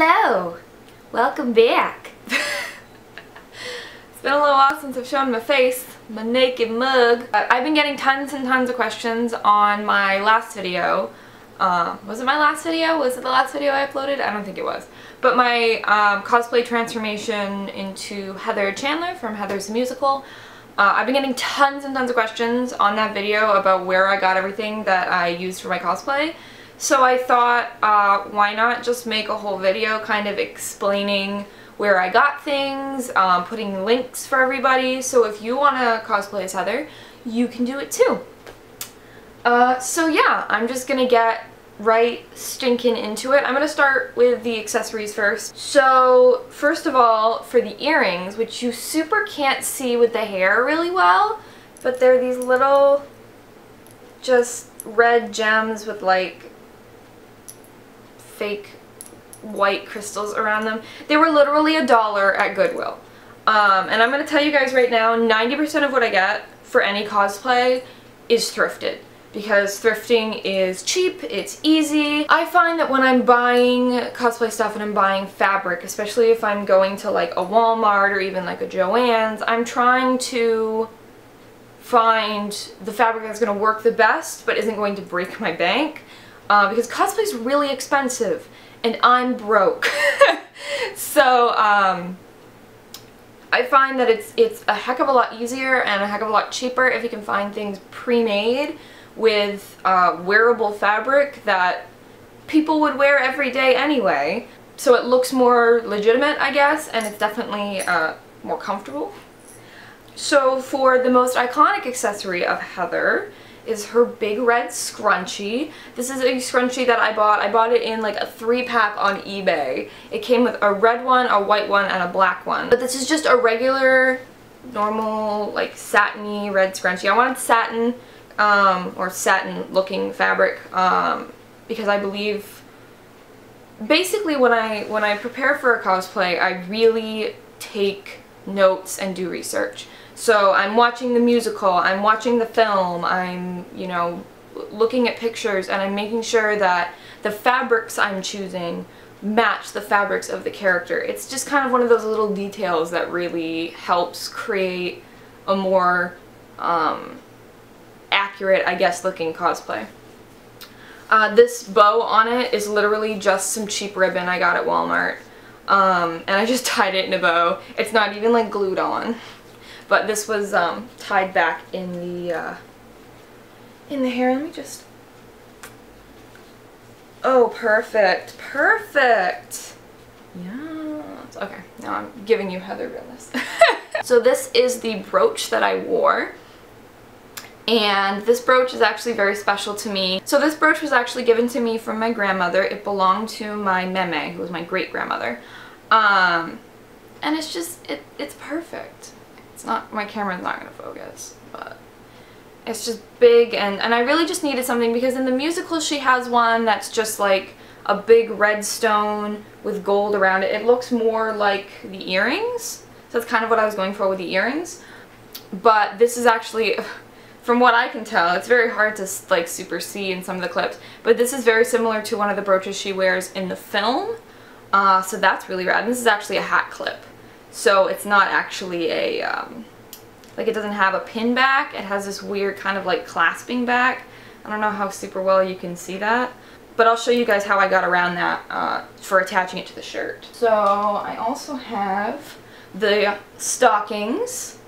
Hello! Welcome back! It's been a little while since I've shown my face, my naked mug. I've been getting tons and tons of questions on my last video. Was it my last video? Was it the last video I uploaded? I don't think it was. But my cosplay transformation into Heather Chandler from Heather's the Musical. I've been getting tons and tons of questions on that video about where I got everything that I used for my cosplay. So I thought, why not just make a whole video kind of explaining where I got things, putting links for everybody, so if you want to cosplay as Heather, you can do it too. So yeah, I'm just gonna get right stinking into it. I'm gonna start with the accessories first. So first of all, for the earrings, which you super can't see with the hair really well, but they're these little just red gems with like fake white crystals around them. They were literally $1 at Goodwill. And I'm going to tell you guys right now, 90% of what I get for any cosplay is thrifted. Because thrifting is cheap, it's easy. I find that when I'm buying cosplay stuff and I'm buying fabric, especially if I'm going to like a Walmart or even like a Joann's, I'm trying to find the fabric that's going to work the best but isn't going to break my bank. Because cosplay is really expensive and I'm broke. So I find that it's a heck of a lot easier and a heck of a lot cheaper if you can find things pre-made with wearable fabric that people would wear every day anyway. So it looks more legitimate, I guess, and it's definitely more comfortable. So for the most iconic accessory of Heather is her big red scrunchie. This is a scrunchie that I bought. I bought it in like a 3-pack on eBay. It came with a red one, a white one, and a black one. But this is just a regular, normal, like satiny red scrunchie. I wanted satin, or satin looking fabric, because I believe basically when I prepare for a cosplay, I really take notes and do research. So I'm watching the musical, I'm watching the film, I'm, you know, looking at pictures, and I'm making sure that the fabrics I'm choosing match the fabrics of the character. It's just kind of one of those little details that really helps create a more accurate, I guess, looking cosplay. This bow on it is literally just some cheap ribbon I got at Walmart. And I just tied it in a bow. It's not even like glued on. But this was tied back in the hair. Let me just... Oh, perfect. Perfect! Yes. Okay, now I'm giving you Heather realness. So this is the brooch that I wore. And this brooch is actually very special to me. So this brooch was actually given to me from my grandmother. It belonged to my meme, who was my great-grandmother. And it's just, it's perfect. It's not, my camera's not going to focus, but it's just big, and I really just needed something because in the musical she has one that's just like a big red stone with gold around it. It looks more like the earrings, so that's kind of what I was going for with the earrings. But this is actually, from what I can tell, it's very hard to like super see in some of the clips, but this is very similar to one of the brooches she wears in the film. So that's really rad. And this is actually a hat clip. So it's not actually a, like it doesn't have a pin back. It has this weird kind of like clasping back. I don't know how super well you can see that. But I'll show you guys how I got around that for attaching it to the shirt. So I also have the stockings.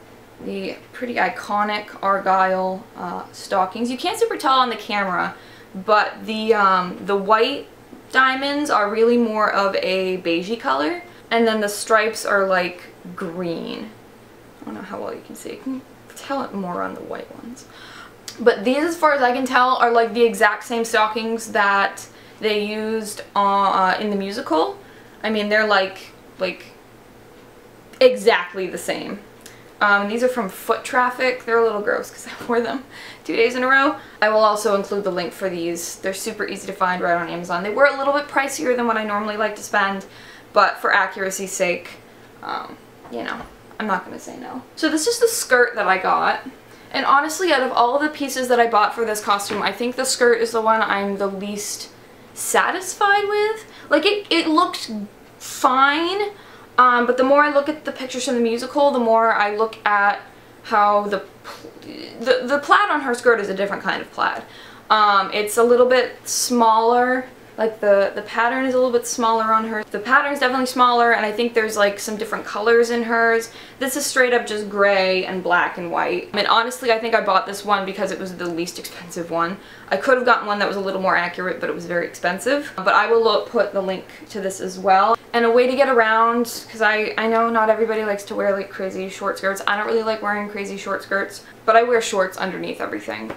The pretty iconic Argyle stockings. You can't super tell on the camera, but the white diamonds are really more of a beigey color, and then the stripes are like green. I don't know how well you can see. You can tell it more on the white ones. But these, as far as I can tell, are like the exact same stockings that they used in the musical. I mean, they're like exactly the same. These are from Foot Traffic. They're a little gross because I wore them 2 days in a row. I will also include the link for these. They're super easy to find right on Amazon. They were a little bit pricier than what I normally like to spend, but for accuracy's sake, you know, I'm not going to say no. So this is the skirt that I got. And honestly, out of all of the pieces that I bought for this costume, I think the skirt is the one I'm the least satisfied with. Like, it looked fine, but the more I look at the pictures from the musical, the more I look at how the plaid on her skirt is a different kind of plaid. It's a little bit smaller. Like the pattern is a little bit smaller on her. The pattern is definitely smaller, and I think there's like some different colors in hers. This is straight up just gray and black and white. And honestly, I think I bought this one because it was the least expensive one. I could have gotten one that was a little more accurate, but it was very expensive. But I will put the link to this as well. And a way to get around, because I know not everybody likes to wear like crazy short skirts. I don't really like wearing crazy short skirts, but I wear shorts underneath everything.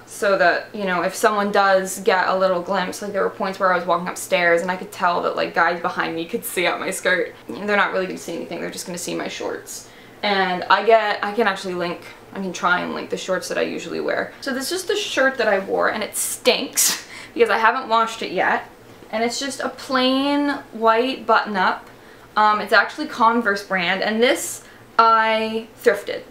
So that, you know, if someone does get a little glimpse, like there were points where I was walking upstairs and I could tell that like guys behind me could see out my skirt. They're not really going to see anything, they're just going to see my shorts. And I can actually link, I can try and link the shorts that I usually wear. So this is the shirt that I wore, and it stinks because I haven't washed it yet. And it's just a plain white button-up. It's actually Converse brand, and this I thrifted.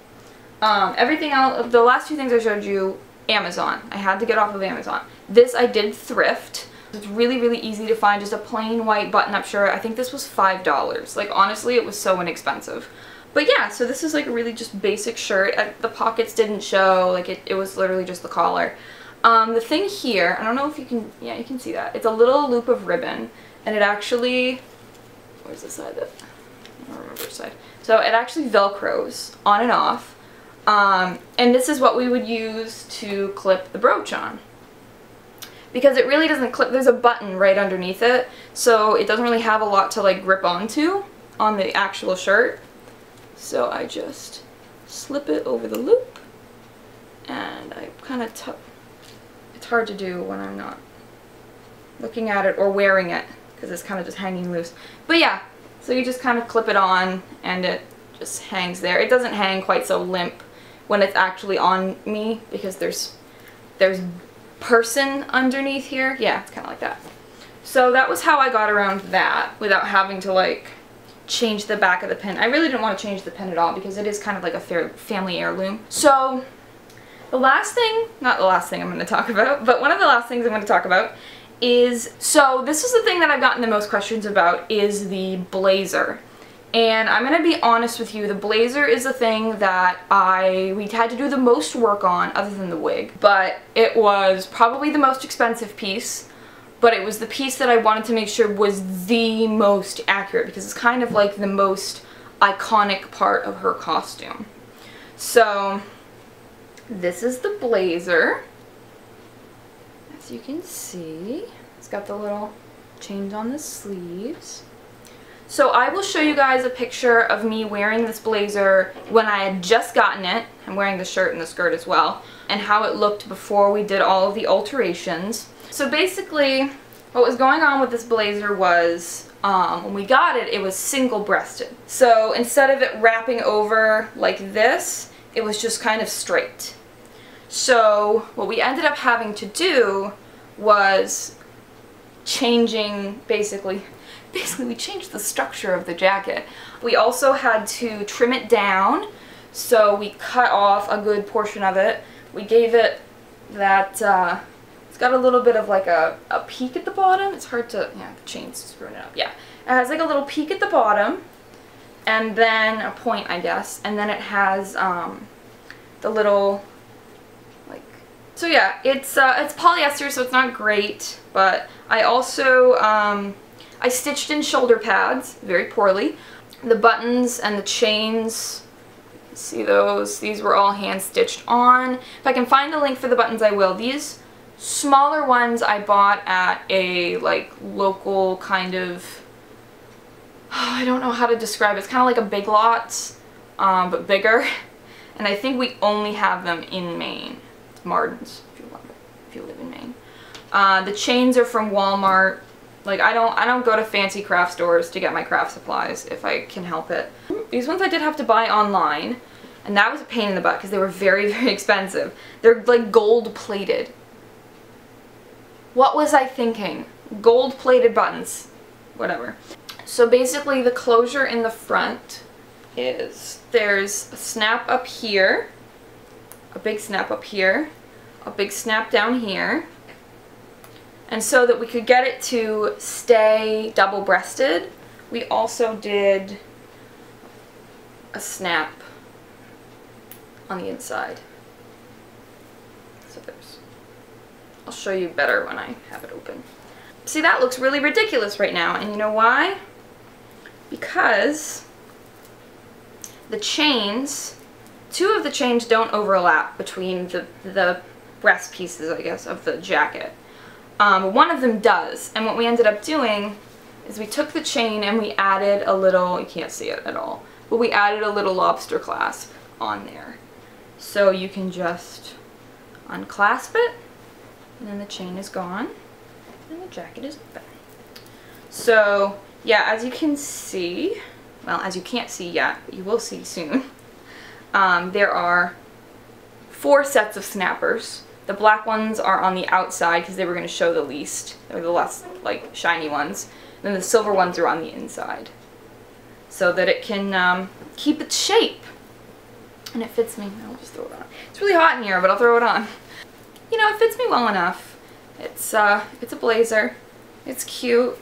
Everything else, the last two things I showed you, Amazon. I had to get off of Amazon. This I did thrift. It's really, really easy to find, just a plain white button-up shirt. I think this was $5. Like, honestly, it was so inexpensive. But yeah, so this is like a really just basic shirt. The pockets didn't show, like it was literally just the collar. The thing here, I don't know if you can, yeah, you can see that. It's a little loop of ribbon, and it actually, where's the side that, I don't remember which side. So it actually Velcros on and off. And this is what we would use to clip the brooch on. Because it really doesn't clip, there's a button right underneath it, so it doesn't really have a lot to like grip onto on the actual shirt. So I just slip it over the loop, and I kind of it's hard to do when I'm not looking at it or wearing it, because it's kind of just hanging loose. But yeah, so you just kind of clip it on, and it just hangs there. It doesn't hang quite so limp when it's actually on me, because there's person underneath here. Yeah, it's kind of like that. So that was how I got around that without having to like change the back of the pin. I really didn't want to change the pin at all because it is kind of like a family heirloom. So the last thing, not the last thing I'm going to talk about, but one of the last things I'm going to talk about is, so this is the thing that I've gotten the most questions about, is the blazer. And I'm going to be honest with you, the blazer is the thing that we had to do the most work on, other than the wig. But it was probably the most expensive piece, but it was the piece that I wanted to make sure was the most accurate, because it's kind of like the most iconic part of her costume. So this is the blazer. As you can see, it's got the little chains on the sleeves. So I will show you guys a picture of me wearing this blazer when I had just gotten it. I'm wearing the shirt and the skirt as well, and how it looked before we did all of the alterations. So basically, what was going on with this blazer was, when we got it, it was single-breasted. So instead of it wrapping over like this, it was just kind of straight. So what we ended up having to do was changing, basically we changed the structure of the jacket. We also had to trim it down, so we cut off a good portion of it. We gave it that, it's got a little bit of like a peak at the bottom. It's hard to, yeah, the chain's screwing it up. Yeah, it has like a little peak at the bottom, and then a point, I guess, and then it has the little, like, so yeah, it's polyester, so it's not great, but I also, I stitched in shoulder pads very poorly. The buttons and the chains, see those? These were all hand stitched on. If I can find the link for the buttons, I will. These smaller ones I bought at a like local kind of, I don't know how to describe it. It's kind of like a Big Lots, but bigger. And I think we only have them in Maine. It's Martin's if you live in Maine. The chains are from Walmart. Like, I don't go to fancy craft stores to get my craft supplies if I can help it. These ones I did have to buy online, and that was a pain in the butt because they were very, very expensive. They're like gold plated. What was I thinking? Gold plated buttons. Whatever. So basically the closure in the front is, there's a snap up here, a big snap up here, a big snap down here. And so that we could get it to stay double-breasted, We also did a snap on the inside. So I'll show you better when I have it open. See, that looks really ridiculous right now, and you know why? Because the chains, 2 of the chains don't overlap between the breast pieces, I guess, of the jacket. One of them does, and what we ended up doing is we took the chain and we added a little, you can't see it at all, but we added a little lobster clasp on there. So you can just unclasp it, and then the chain is gone, and the jacket is open. So, yeah, as you can see, well, as you can't see yet, but you will see soon, there are 4 sets of snappers. The black ones are on the outside because they were going to show the least, or the less, like, shiny ones. And then the silver ones are on the inside, so that it can keep its shape. And it fits me. I'll just throw it on. It's really hot in here, but I'll throw it on. You know, it fits me well enough. It's a blazer. It's cute.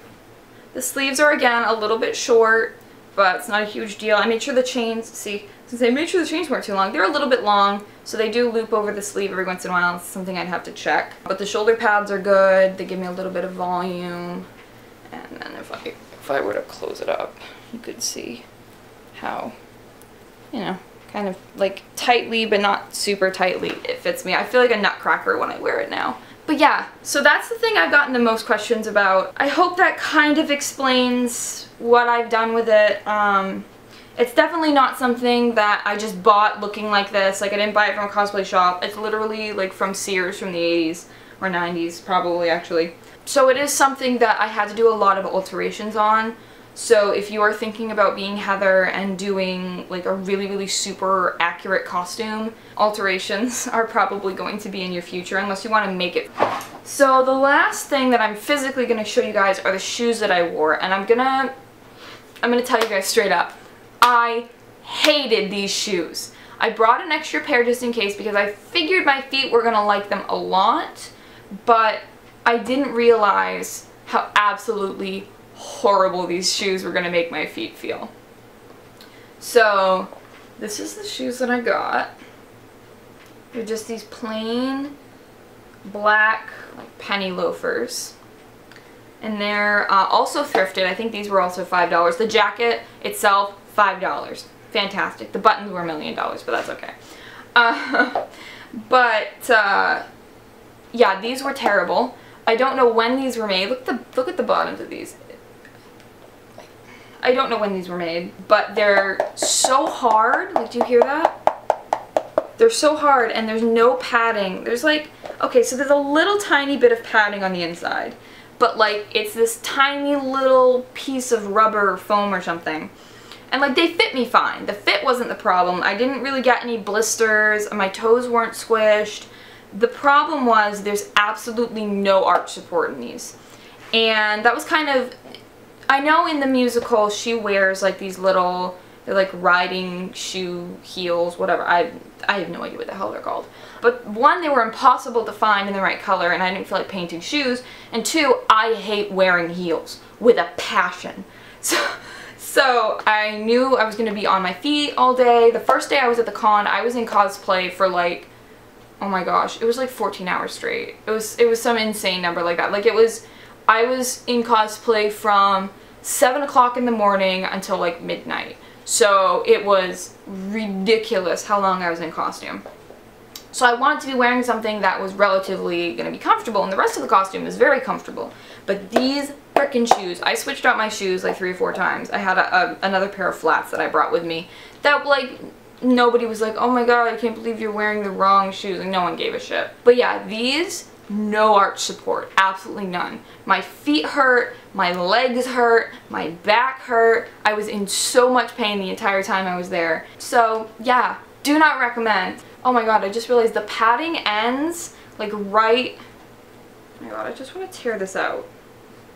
The sleeves are, again, a little bit short, but it's not a huge deal. I made sure the chains, see, since I made sure the chains weren't too long, they're a little bit long, so they do loop over the sleeve every once in a while. It's something I'd have to check. But the shoulder pads are good. They give me a little bit of volume. And then if I were to close it up, you could see how, you know, kind of like tightly, but not super tightly, it fits me. I feel like a nutcracker when I wear it now. But yeah, so that's the thing I've gotten the most questions about. I hope that kind of explains what I've done with it. It's definitely not something that I just bought looking like this. Like, I didn't buy it from a cosplay shop. It's literally like from Sears from the 80s or 90s, probably, actually. So it is something that I had to do a lot of alterations on. So if you are thinking about being Heather and doing like a really, really super accurate costume, alterations are probably going to be in your future unless you want to make it. So the last thing that I'm physically going to show you guys are the shoes that I wore, and I'm gonna tell you guys straight up, I hated these shoes. I brought an extra pair just in case because I figured my feet were gonna like them a lot, but I didn't realize how absolutely horrible these shoes were gonna make my feet feel. So this is the shoes that I got. They're just these plain black like penny loafers, and they're also thrifted. I think these were also $5. The jacket itself, $5. Fantastic. The buttons were $1 million, but that's okay. Yeah, these were terrible. I don't know when these were made. Look at the bottoms of these. I don't know when these were made, but they're so hard. Like, do you hear that? They're so hard, and there's no padding. There's like, okay, so there's a little tiny bit of padding on the inside, but like it's this tiny little piece of rubber or foam or something. And like, they fit me fine. The fit wasn't the problem. I didn't really get any blisters. My toes weren't squished. The problem was there's absolutely no arch support in these. And that was kind of, I know in the musical she wears like these little, they're like riding shoe heels, whatever. I have no idea what the hell they're called. But one, they were impossible to find in the right color and I didn't feel like painting shoes. And 2, I hate wearing heels with a passion. So I knew I was going to be on my feet all day. The first day I was at the con, I was in cosplay for like, oh my gosh, it was like 14 hours straight. It was some insane number like that. Like I was in cosplay from 7 o'clock in the morning until like midnight. So it was ridiculous how long I was in costume. So I wanted to be wearing something that was relatively going to be comfortable, and the rest of the costume is very comfortable. But these frickin' shoes, I switched out my shoes like 3 or 4 times. I had another pair of flats that I brought with me that like nobody was like, oh my god, I can't believe you're wearing the wrong shoes. Like, no one gave a shit. But yeah, these, no arch support, absolutely none. My feet hurt, my legs hurt, my back hurt. I was in so much pain the entire time I was there. So yeah, do not recommend. Oh my god, I just realized the padding ends like right, oh my god, I just want to tear this out.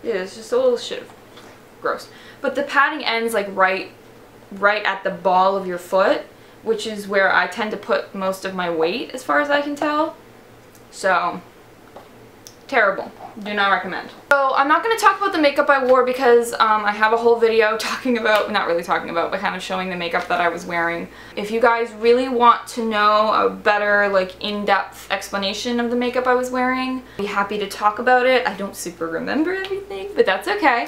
Yeah, it's just a little shit. Gross. But the padding ends like right at the ball of your foot, which is where I tend to put most of my weight as far as I can tell. So Terrible. Do not recommend. So I'm not going to talk about the makeup I wore because I have a whole video talking about, not really talking about, but kind of showing the makeup that I was wearing. If you guys really want to know a better, like, in-depth explanation of the makeup I was wearing, I'd be happy to talk about it. I don't super remember everything, but that's okay.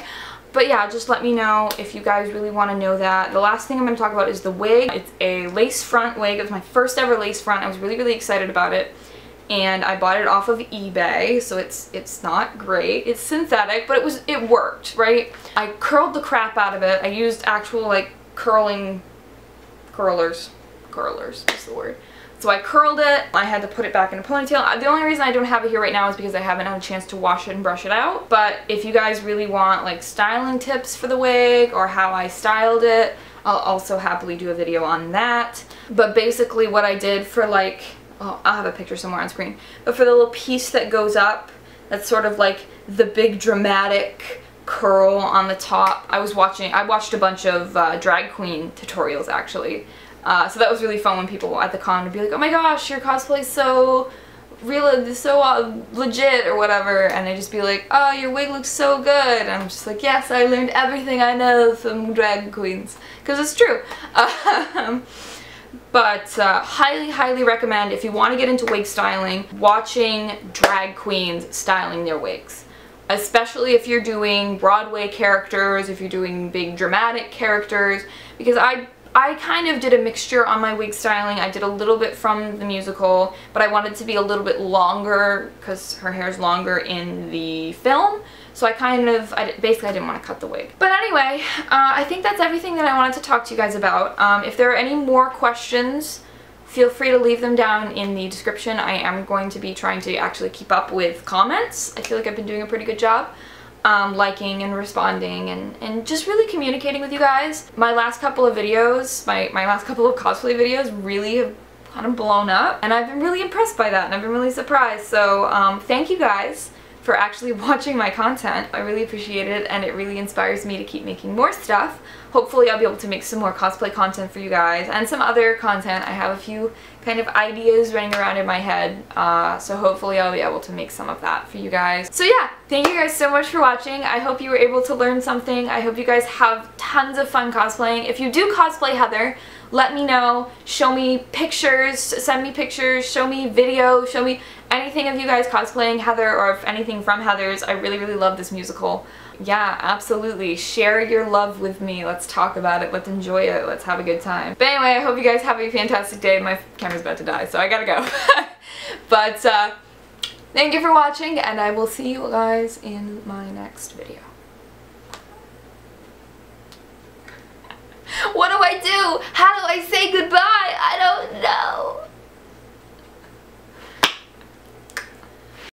But yeah, just let me know if you guys really want to know that. The last thing I'm going to talk about is the wig. It's a lace front wig. It was my first ever lace front. I was really, really excited about it. And I bought it off of eBay, so it's not great. It's synthetic, but it worked, right? I curled the crap out of it. I used actual, like, curlers is the word. So I curled it. I had to put it back in a ponytail. The only reason I don't have it here right now is because I haven't had a chance to wash it and brush it out. But if you guys really want, like, styling tips for the wig or how I styled it, I'll also happily do a video on that. But basically what I did for, like, oh, I'll have a picture somewhere on screen. But for the little piece that goes up, that's sort of like the big dramatic curl on the top. I watched a bunch of drag queen tutorials actually. So that was really fun when people at the con would be like, oh my gosh, your cosplay's so real, so legit or whatever. And they'd just be like, oh, your wig looks so good. And I'm just like, yes, I learned everything I know from drag queens. Because it's true. But highly, highly recommend, if you want to get into wig styling, watching drag queens styling their wigs. Especially if you're doing Broadway characters, if you're doing big dramatic characters, because I kind of did a mixture on my wig styling. I did a little bit from the musical, but I wanted to be a little bit longer because her hair's longer in the film. So basically I didn't want to cut the wig. But anyway, I think that's everything that I wanted to talk to you guys about. If there are any more questions, feel free to leave them down in the description. I am going to be trying to actually keep up with comments. I feel like I've been doing a pretty good job. Liking and responding and just really communicating with you guys. My last couple of videos, my last couple of cosplay videos really have kind of blown up. And I've been really impressed by that and I've been really surprised. So thank you guys for actually watching my content. I really appreciate it and it really inspires me to keep making more stuff. Hopefully I'll be able to make some more cosplay content for you guys and some other content. I have a few kind of ideas running around in my head, so hopefully I'll be able to make some of that for you guys. So yeah, thank you guys so much for watching. I hope you were able to learn something. I hope you guys have tons of fun cosplaying. If you do cosplay Heather, let me know. Show me pictures, send me pictures, show me video, show me anything of you guys cosplaying Heather or if anything from Heather's. I really, really love this musical. Yeah, absolutely. Share your love with me. Let's talk about it. Let's enjoy it. Let's have a good time. But anyway, I hope you guys have a fantastic day. My camera's about to die, so I gotta go. But thank you for watching, and I will see you guys in my next video. What do I do? How do I say goodbye?